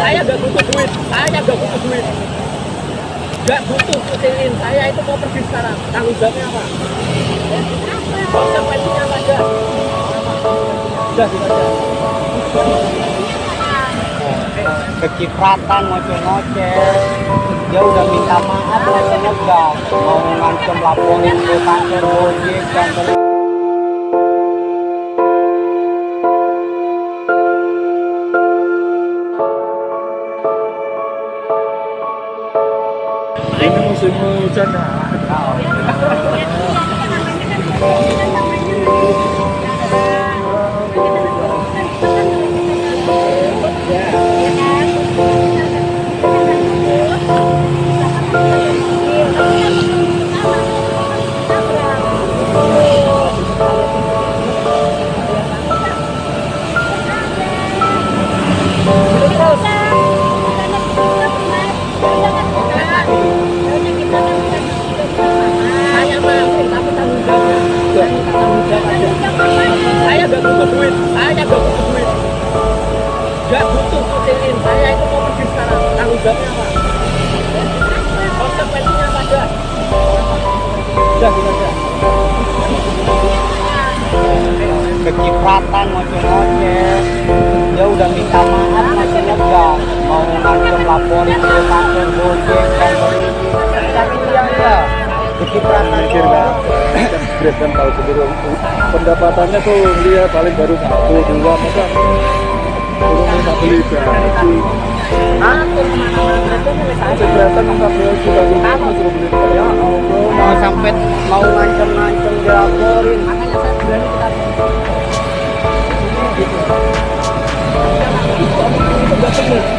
Saya nggak butuh duit. Saya nggak butuh duit. Nggak butuh kucingin. Saya itu mau pergi sekarang. Tanggung jawabnya apa? Konsekuensinya apa aja? Sudah gitu aja. Kecipratan ngoceh-ngoceh, dia udah minta maaf langsung ngegas, mau ngancem laporin ke kantor Gojek dan Ini musim hujan. Saya nggak butuh duit. Saya nggak butuh duit. Nggak butuh kucingin. Saya itu mau pergi sekarang. Tanggung jawabnya apa? Konsekuensinya apa aja? Sudah gitu aja. kecipratan ngoceh-ngoceh, dia udah minta maaf langsung ngegas, mau ngancem laporin ke kantor Gojek dan tapi dia enggak. Kecipratan Mikir kan, Grab kan tahu sendiri pendapatannya tuh dia paling baru 1, 2, masa belum bisa beli baju. Kelihatan minta beli juga suruh beli. ya Allah, mau sampai mau ngancem-ngancem dilaporin. Makanya saya berani kita gitu. Itu nggak benar.